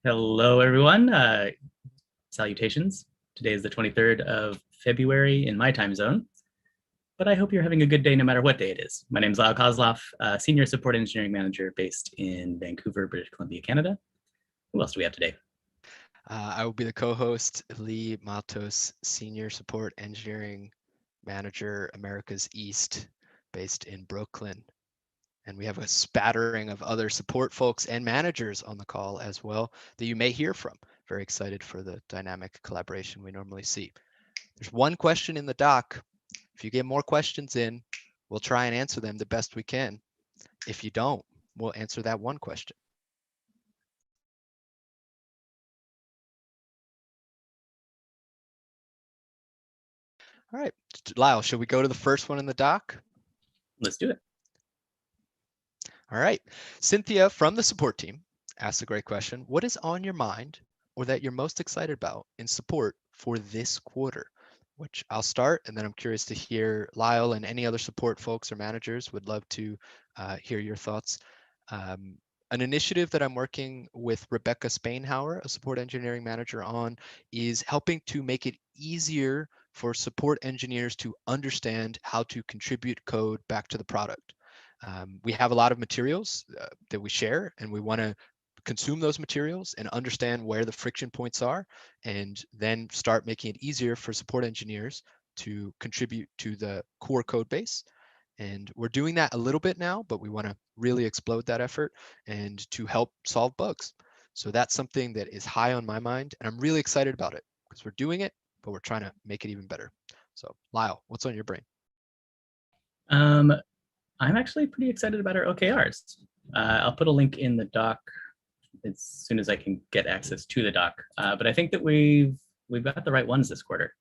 Hello, everyone. Salutations. Today is the 23rd of February in my time zone, but I hope you're having a good day no matter what day it is. My name is Lyle Kozloff, Senior Support Engineering Manager based in Vancouver, British Columbia, Canada. Who else do we have today? I will be the co-host, Lee Matos, Senior Support Engineering Manager, Americas East, based in Brooklyn. And we have a spattering of other support folks and managers on the call as well that you may hear from. Very excited for the dynamic collaboration we normally see. There's one question in the doc. If you get more questions in, we'll try and answer them the best we can. If you don't, we'll answer that one question. All right, Lyle, should we go to the first one in the doc? Let's do it. All right, Cynthia from the support team asked a great question. What is on your mind or that you're most excited about in support for this quarter? Which I'll start, and then I'm curious to hear Lyle and any other support folks or managers would love to hear your thoughts. An initiative that I'm working with Rebecca Spainhauer, a support engineering manager on, is helping to make it easier for support engineers to understand how to contribute code back to the product. We have a lot of materials that we share, and we want to consume those materials and understand where the friction points are, and then start making it easier for support engineers to contribute to the core code base. And we're doing that a little bit now, but we want to really explode that effort and to help solve bugs. So that's something that is high on my mind, and I'm really excited about it because we're doing it, but we're trying to make it even better. So Lyle, what's on your brain? I'm actually pretty excited about our OKRs. I'll put a link in the doc as soon as I can get access to the doc. But I think that we've got the right ones this quarter.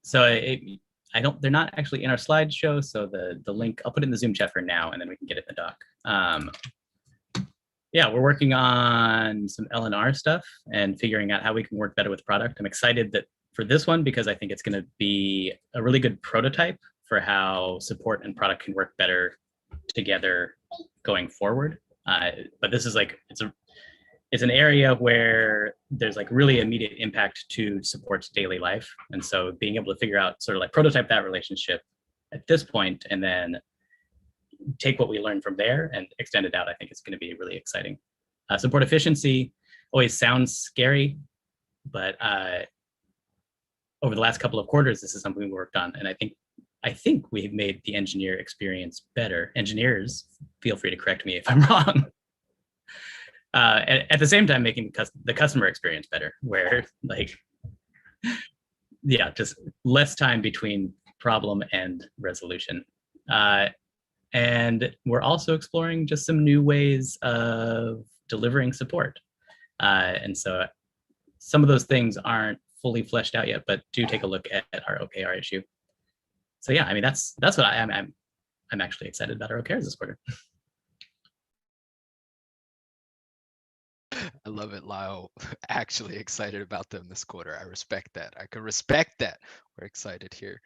So they're not actually in our slideshow. So the link, I'll put it in the Zoom chat for now, and then we can get it in the doc. Yeah, we're working on some L&R stuff and figuring out how we can work better with product. I'm excited that for this one because I think it's going to be a really good prototype for how support and product can work better together going forward. But this is like it's an area where there's like really immediate impact to support's daily life, and so being able to figure out sort of like prototype that relationship at this point and then take what we learned from there and extend it out, I think it's going to be really exciting. Support efficiency always sounds scary, but over the last couple of quarters, this is something we worked on, and I think we've made the engineer experience better. Engineers, feel free to correct me if I'm wrong. At the same time, making the customer experience better, where like, yeah, just less time between problem and resolution. And we're also exploring just some new ways of delivering support. And so some of those things aren't fully fleshed out yet, but do take a look at our OKR issue. So yeah, I mean, that's what I'm actually excited about our OKRs this quarter. I love it, Lyle. Actually excited about them this quarter. I respect that. I can respect that. We're excited here.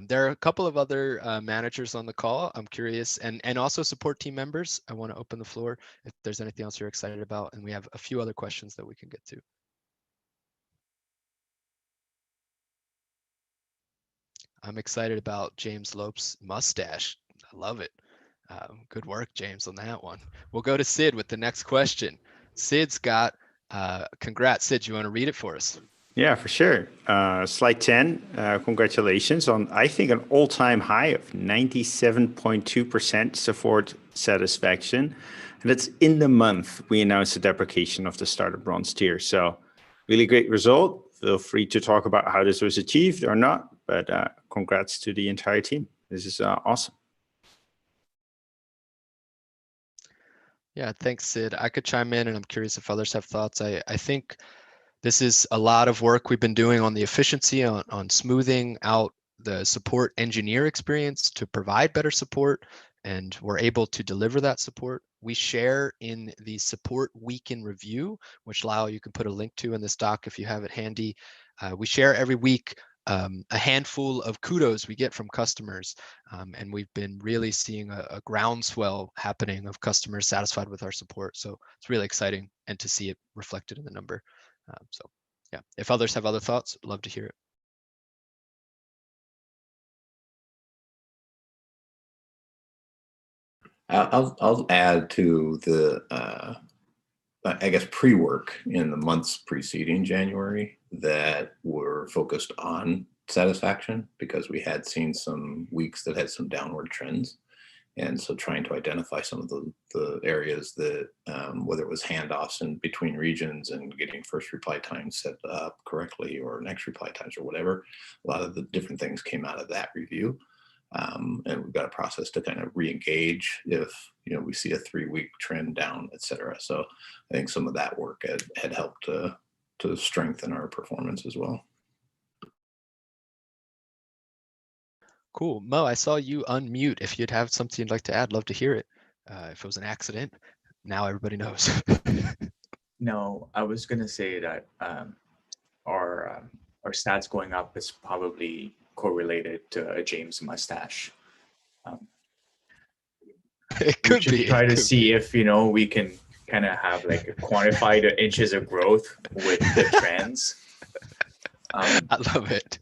There are a couple of other managers on the call. I'm curious, and also support team members. I want to open the floor if there's anything else you're excited about, and we have a few other questions that we can get to. I'm excited about James Lope's mustache. I love it. Good work, James, on that one. We'll go to Sid with the next question. Sid's got, congrats, Sid, you want to read it for us? Yeah, for sure. Slide 10, congratulations on, I think, an all-time high of 97.2% support satisfaction. And that's in the month we announced the deprecation of the starter bronze tier. So really great result. Feel free to talk about how this was achieved or not, but congrats to the entire team. This is awesome. Yeah, thanks, Sid. I could chime in, and I'm curious if others have thoughts. I think this is a lot of work we've been doing on the efficiency, on smoothing out the support engineer experience to provide better support, and we're able to deliver that support. We share in the support week in review, which Lyle, you can put a link to in this doc if you have it handy. We share every week a handful of kudos we get from customers. And we've been really seeing a groundswell happening of customers satisfied with our support. So it's really exciting and to see it reflected in the number. So yeah, if others have other thoughts, I'd love to hear it. I'll add to the, I guess, pre-work in the months preceding January that were focused on satisfaction, because we had seen some weeks that had some downward trends. And so trying to identify some of the areas that, whether it was handoffs in between regions and getting first reply times set up correctly or next reply times or whatever, a lot of the different things came out of that review. And we've got a process to kind of re-engage if we see a 3-week trend down, et cetera. So I think some of that work had helped to strengthen our performance as well. Cool. Mo, I saw you unmute. If you'd have something you'd like to add, love to hear it. If it was an accident, now everybody knows. No, I was going to say that our stats going up is probably correlated to a James mustache. It could be. Try to see if we can kind of have like quantify the inches of growth with the trends. I love it.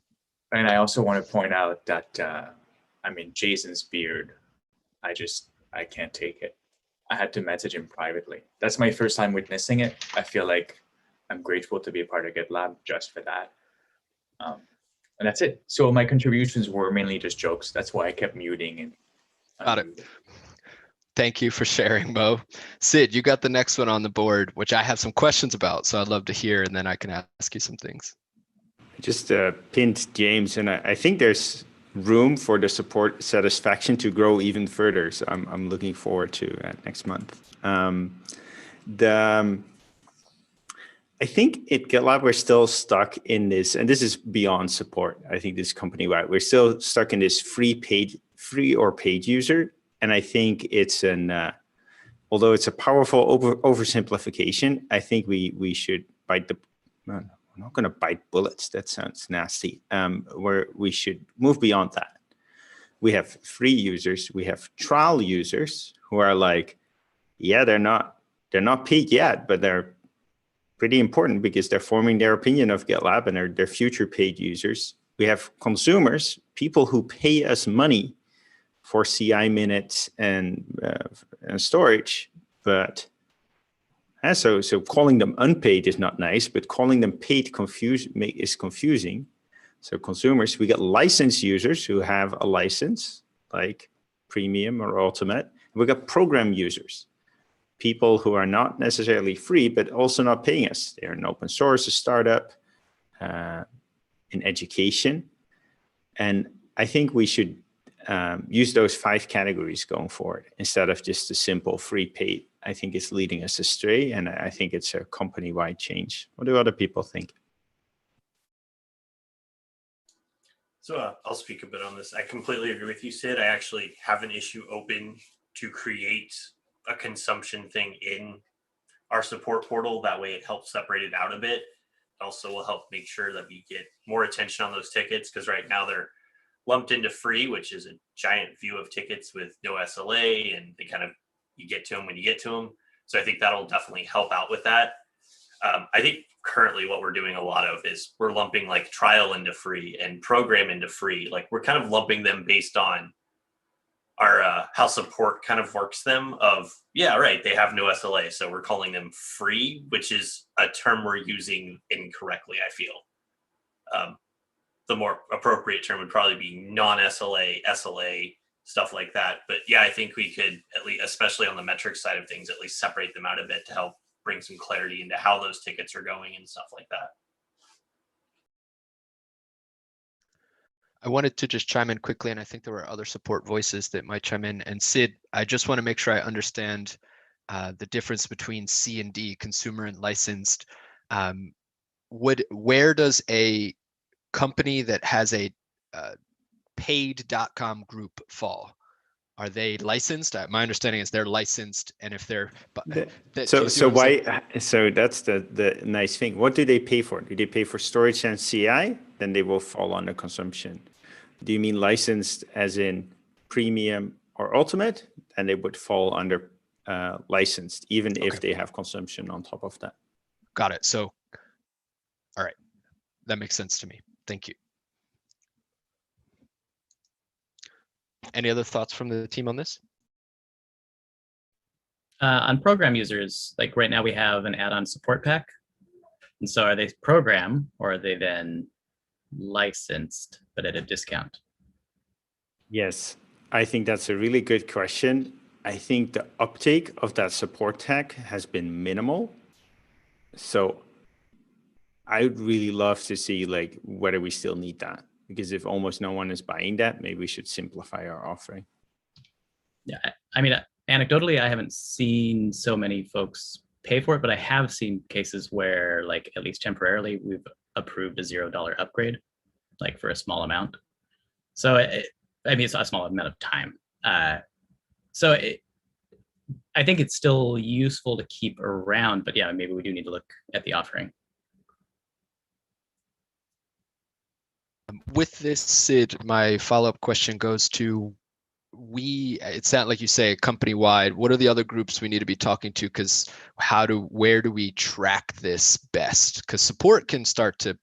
And I also want to point out that Jason's beard, I can't take it. I had to message him privately. That's my first time witnessing it. I feel like I'm grateful to be a part of GitLab just for that. And that's it. So my contributions were mainly just jokes. That's why I kept muting and got it. Thank you for sharing, Mo. Sid, you got the next one on the board, which I have some questions about, so I'd love to hear, and then I can ask you some things. Just pinned James, and I think there's room for the support satisfaction to grow even further. So I'm looking forward to next month. I think at GitLab, we're still stuck in this, and this is beyond support. I think this company-wide, we're still stuck in this free or paid user. And I think it's although it's a powerful oversimplification, I think we should bite the, no, we're not going to bite bullets. That sounds nasty. Where we should move beyond that. We have free users. We have trial users who are like, yeah, they're not paid yet, but they're pretty important because they're forming their opinion of GitLab and they're future paid users. We have consumers, people who pay us money for CI minutes and storage, but so calling them unpaid is not nice, but calling them paid is confusing. So consumers, we get licensed users who have a license like Premium or Ultimate. We got program users, people who are not necessarily free, but also not paying us. They're in open source, a startup, in education. And I think we should use those 5 categories going forward instead of just a simple free paid. I think it's leading us astray, and I think it's a company-wide change. What do other people think? So I'll speak a bit on this. I completely agree with you, Sid. I actually have an issue open to create a consumption thing in our support portal. That way it helps separate it out a bit. It also will help make sure that we get more attention on those tickets, because right now they're lumped into free, which is a giant view of tickets with no SLA, and they kind of, you get to them when you get to them. So I think that'll definitely help out with that. I think currently what we're doing a lot of is we're lumping like trial into free and program into free. Like we're kind of lumping them based on our how support kind of works them of, yeah, right, they have no SLA, so we're calling them free, which is a term we're using incorrectly, I feel. The more appropriate term would probably be non-SLA, SLA, stuff like that. But yeah, I think we could, at least, especially on the metrics side of things, at least separate them out a bit to help bring some clarity into how those tickets are going and stuff like that. I wanted to just chime in quickly, and I think there were other support voices that might chime in. And Sid, I just want to make sure I understand the difference between C and D, consumer and licensed. Where does a company that has a paid.com group fall? Are they licensed? My understanding is they're licensed, and if they're so that's the nice thing. What do they pay for? Do they pay for storage and CI, then they will fall under consumption. Do you mean licensed as in premium or ultimate? And they would fall under licensed, even if they have consumption on top of that. Got it. So, all right, that makes sense to me. Thank you. Any other thoughts from the team on this? On program users, like right now we have an add-on support pack. And so are they program or are they then licensed, but at a discount? Yes, I think that's a really good question. I think the uptake of that support tag has been minimal. So I would really love to see like whether we still need that, because if almost no one is buying that, maybe we should simplify our offering. Yeah, I mean, anecdotally, I haven't seen so many folks pay for it, but I have seen cases where, like, at least temporarily, we've approved a $0 upgrade, like for a small amount. So, I mean, it's a small amount of time. I think it's still useful to keep around, but yeah, maybe we do need to look at the offering. With this, Sid, my follow-up question goes to, it's not like you say company-wide, what are the other groups we need to be talking to? Because where do we track this best? Because support can start to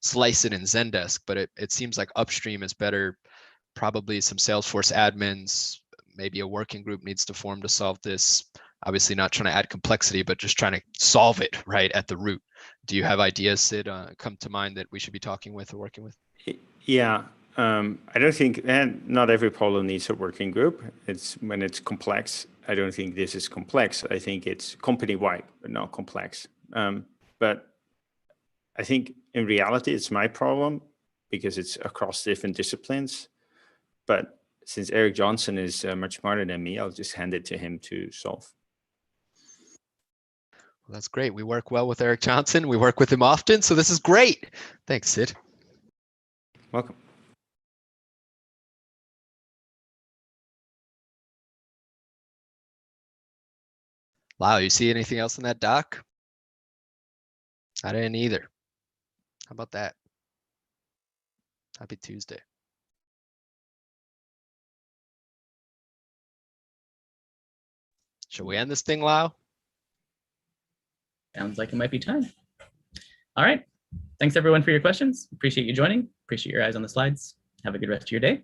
slice it in Zendesk, but it seems like upstream is better. Probably some Salesforce admins, maybe a working group needs to form to solve this. Obviously not trying to add complexity, but just trying to solve it right at the root. Do you have ideas, Sid, come to mind that we should be talking with or working with? Yeah, I don't think, and not every problem needs a working group. It's when it's complex. I don't think this is complex. I think it's company-wide, but not complex. But I think in reality, it's my problem because it's across different disciplines. But since Eric Johnson is much smarter than me, I'll just hand it to him to solve. Well, that's great. We work well with Eric Johnson. We work with him often, so this is great. Thanks, Sid. Welcome. Wow, you see anything else in that doc? I didn't either. How about that? Happy Tuesday. Should we end this thing, Lau? Sounds like it might be time. All right. Thanks everyone for your questions. Appreciate you joining. Appreciate your eyes on the slides. Have a good rest of your day.